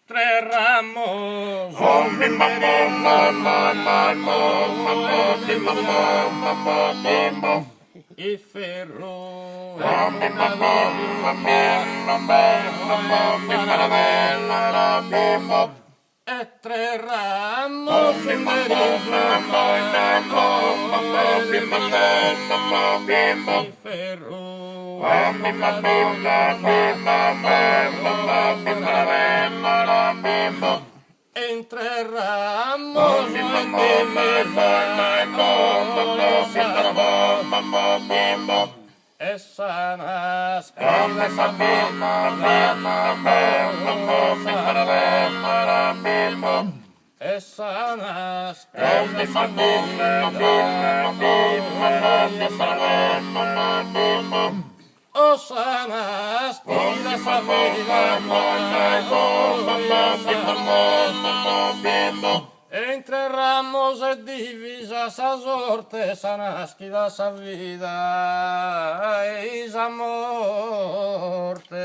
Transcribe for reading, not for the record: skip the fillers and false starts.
Tres ramos. Y ferro. E tre ramos. Y ferro. Entre ramos e sanas e sanas o sanas la familia entre ramos e divisa sa sorte sa nascita sa vida e sa morte